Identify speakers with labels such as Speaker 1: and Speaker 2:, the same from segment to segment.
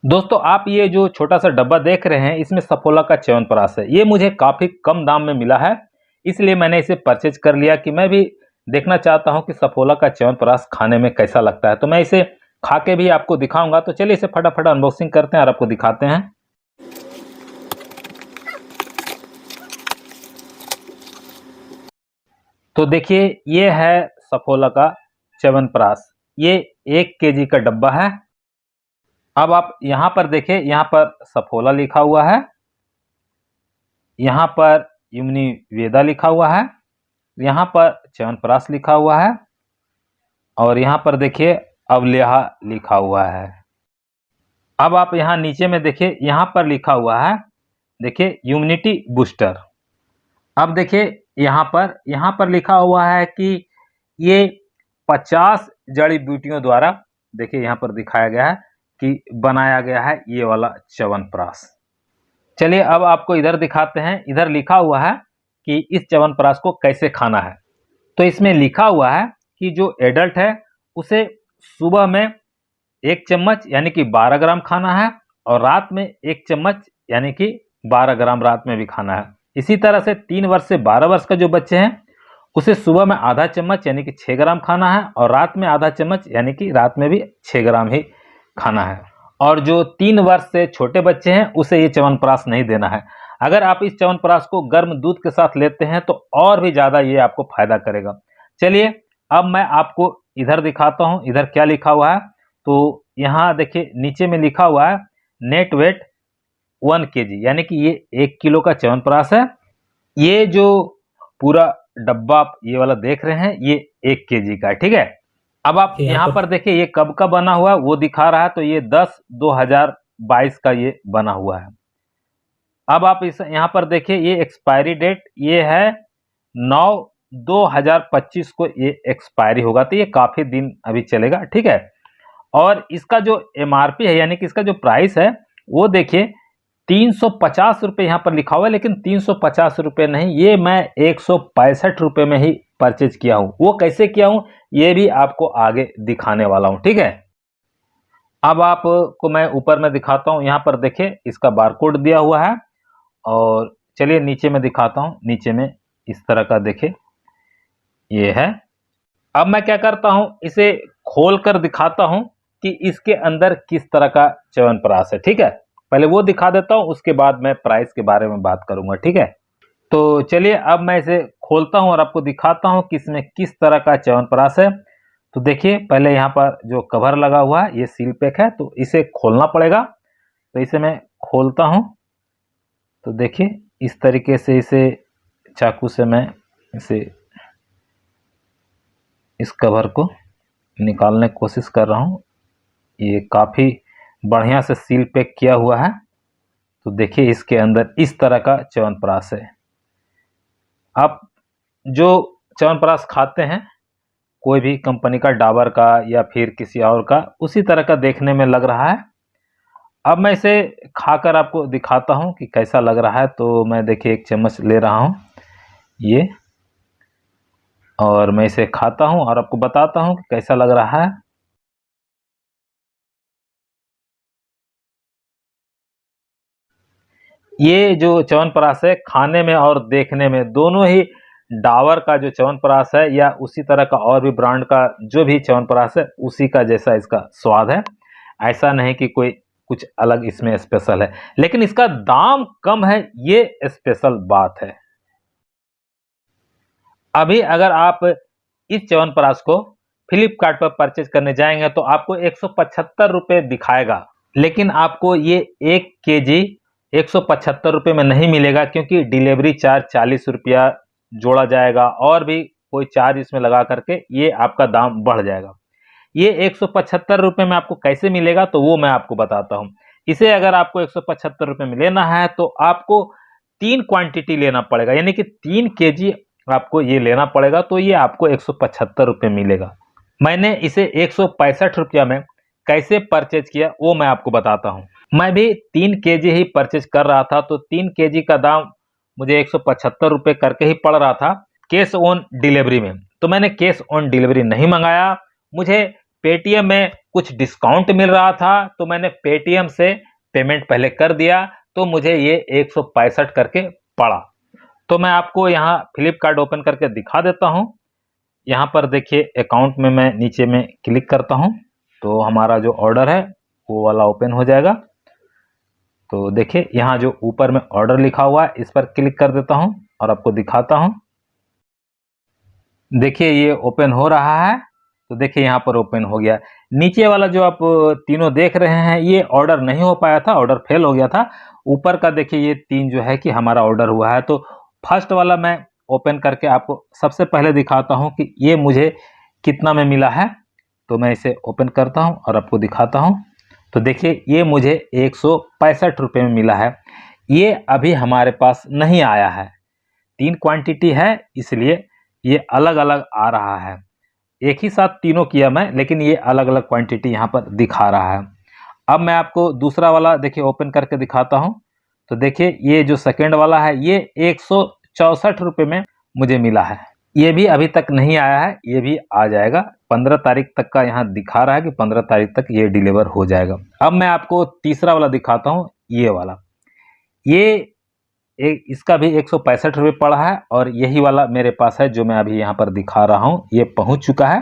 Speaker 1: दोस्तों आप ये जो छोटा सा डब्बा देख रहे हैं इसमें सफोला का च्यवनप्राश है। ये मुझे काफ़ी कम दाम में मिला है, इसलिए मैंने इसे परचेज कर लिया कि मैं भी देखना चाहता हूँ कि सफोला का च्यवनप्राश खाने में कैसा लगता है। तो मैं इसे खा के भी आपको दिखाऊंगा। तो चलिए इसे फटाफट अनबॉक्सिंग करते हैं और आपको दिखाते हैं। तो देखिए ये है सफोला का च्यवनप्राश। ये 1 केजी का डब्बा है। अब आप यहाँ पर देखिए, यहाँ पर सफोला लिखा हुआ है, यहाँ पर युमनिवेदा लिखा हुआ है, यहाँ पर च्यवनप्राश लिखा हुआ है और यहाँ पर देखिए अवलेहा लिखा हुआ है। अब आप यहाँ नीचे में देखिए, यहाँ पर लिखा हुआ है, देखिए इम्यूनिटी बूस्टर। अब देखिए यहाँ पर लिखा हुआ है कि ये 50 जड़ी बूटियों द्वारा, देखिए यहाँ पर दिखाया गया है कि बनाया गया है ये वाला च्यवनप्राश। चलिए अब आपको इधर दिखाते हैं। इधर लिखा हुआ है कि इस च्यवनप्राश को कैसे खाना है। तो इसमें लिखा हुआ है कि जो एडल्ट है उसे सुबह में 1 चम्मच यानी कि 12 ग्राम खाना है और रात में 1 चम्मच यानी कि 12 ग्राम रात में भी खाना है। इसी तरह से 3 वर्ष से 12 वर्ष का जो बच्चे हैं उसे सुबह में आधा चम्मच यानी कि 6 ग्राम खाना है और रात में आधा चम्मच यानी कि रात में भी 6 ग्राम ही खाना है। और जो 3 वर्ष से छोटे बच्चे हैं उसे ये च्यवनप्राश नहीं देना है। अगर आप इस च्यवनप्राश को गर्म दूध के साथ लेते हैं तो और भी ज़्यादा ये आपको फायदा करेगा। चलिए अब मैं आपको इधर दिखाता हूँ, इधर क्या लिखा हुआ है। तो यहाँ देखिए नीचे में लिखा हुआ है नेट वेट 1 केजी, यानी कि ये 1 किलो का च्यवनप्राश है। ये जो पूरा डब्बा आप ये वाला देख रहे हैं ये 1 केजी का है, ठीक है। अब आप यहाँ पर देखिए ये कब का बना हुआ है वो दिखा रहा है, तो ये 10/2022 का ये बना हुआ है। अब आप इस यहाँ पर देखिए ये एक्सपायरी डेट ये है 9/2025 को ये एक्सपायरी होगा, तो ये काफ़ी दिन अभी चलेगा, ठीक है। और इसका जो एमआरपी है यानी कि इसका जो प्राइस है वो देखिए 350 रुपये यहाँ पर लिखा हुआ है, लेकिन 350 रुपये नहीं, ये मैं 165 रुपये में ही परचेज किया हूँ। वो कैसे किया हूँ ये भी आपको आगे दिखाने वाला हूँ, ठीक है। अब आपको मैं ऊपर में दिखाता हूँ। यहाँ पर देखिए इसका बारकोड दिया हुआ है और चलिए नीचे में दिखाता हूँ। नीचे में इस तरह का देखिए ये है। अब मैं क्या करता हूँ इसे खोल कर दिखाता हूँ कि इसके अंदर किस तरह का च्यवनप्राश है, ठीक है। पहले वो दिखा देता हूँ, उसके बाद मैं प्राइस के बारे में बात करूंगा, ठीक है। तो चलिए अब मैं इसे खोलता हूँ और आपको दिखाता हूँ कि इसमें किस तरह का च्यवनप्राश है। तो देखिए पहले यहाँ पर जो कवर लगा हुआ है ये सील पैक है, तो इसे खोलना पड़ेगा। तो इसे मैं खोलता हूँ। तो देखिए इस तरीके से इसे चाकू से मैं इसे इस कवर को निकालने की कोशिश कर रहा हूँ। ये काफ़ी बढ़िया से सील पैक किया हुआ है। तो देखिए इसके अंदर इस तरह का च्यवनप्राश है। आप जो च्यवनप्राश खाते हैं कोई भी कंपनी का, डाबर का या फिर किसी और का, उसी तरह का देखने में लग रहा है। अब मैं इसे खाकर आपको दिखाता हूँ कि कैसा लग रहा है। तो मैं देखिए 1 चम्मच ले रहा हूँ ये, और मैं इसे खाता हूँ और आपको बताता हूँ कि कैसा लग रहा है। ये जो च्यवनप्राश है खाने में और देखने में दोनों ही डाबर का जो च्यवनप्राश है या उसी तरह का और भी ब्रांड का जो भी च्यवनप्राश है उसी का जैसा इसका स्वाद है। ऐसा नहीं कि कोई कुछ अलग इसमें स्पेशल है, लेकिन इसका दाम कम है, ये स्पेशल बात है। अभी अगर आप इस च्यवनप्राश को फ्लिपकार्ट पर परचेज करने जाएंगे तो आपको 175 रुपये दिखाएगा, लेकिन आपको ये 1 केजी 175 रुपये में नहीं मिलेगा, क्योंकि डिलीवरी चार्ज 40 रुपया जोड़ा जाएगा और भी कोई चार्ज इसमें लगा करके ये आपका दाम बढ़ जाएगा। ये 175 रुपये में आपको कैसे मिलेगा तो वो मैं आपको बताता हूँ। इसे अगर आपको 175 रुपये में लेना है तो आपको 3 क्वांटिटी लेना पड़ेगा, यानी कि 3 केजी आपको ये लेना पड़ेगा, तो ये आपको 175 रुपये मिलेगा। मैंने इसे 165 रुपया में कैसे परचेज किया वो मैं आपको बताता हूँ। मैं भी 3 केजी ही परचेज कर रहा था, तो 3 केजी का दाम मुझे 175 रुपये करके ही पड़ रहा था कैश ऑन डिलीवरी में। तो मैंने कैश ऑन डिलीवरी नहीं मंगाया, मुझे पेटीएम में कुछ डिस्काउंट मिल रहा था तो मैंने पेटीएम से पेमेंट पहले कर दिया, तो मुझे ये 165 करके पड़ा। तो मैं आपको यहाँ फ्लिपकार्ट ओपन करके दिखा देता हूँ। यहाँ पर देखिए अकाउंट में मैं नीचे में क्लिक करता हूँ तो हमारा जो ऑर्डर है वो वाला ओपन हो जाएगा। तो देखिए यहाँ जो ऊपर में ऑर्डर लिखा हुआ है इस पर क्लिक कर देता हूँ और आपको दिखाता हूँ। देखिए ये ओपन हो रहा है, तो देखिए यहाँ पर ओपन हो गया। नीचे वाला जो आप तीनों देख रहे हैं ये ऑर्डर नहीं हो पाया था, ऑर्डर फेल हो गया था। ऊपर का देखिए ये 3 जो है कि हमारा ऑर्डर हुआ है। तो फर्स्ट वाला मैं ओपन करके आपको सबसे पहले दिखाता हूँ कि ये मुझे कितना में मिला है। तो मैं इसे ओपन करता हूँ और आपको दिखाता हूँ। तो देखिए ये मुझे 165 रुपये में मिला है। ये अभी हमारे पास नहीं आया है, 3 क्वांटिटी है इसलिए ये अलग अलग आ रहा है। एक ही साथ तीनों किया मैं, लेकिन ये अलग अलग क्वांटिटी यहाँ पर दिखा रहा है। अब मैं आपको दूसरा वाला देखिए ओपन करके दिखाता हूँ। तो देखिए ये जो सेकेंड वाला है ये 164 रुपये में मुझे मिला है। ये भी अभी तक नहीं आया है, ये भी आ जाएगा। 15 तारीख तक का यहाँ दिखा रहा है कि 15 तारीख तक ये डिलीवर हो जाएगा। अब मैं आपको तीसरा वाला दिखाता हूँ, ये वाला। ये इसका भी 165 रुपये पड़ा है और यही वाला मेरे पास है जो मैं अभी यहाँ पर दिखा रहा हूँ, ये पहुँच चुका है।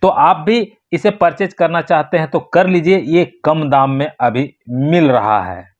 Speaker 1: तो आप भी इसे परचेज करना चाहते हैं तो कर लीजिए, ये कम दाम में अभी मिल रहा है।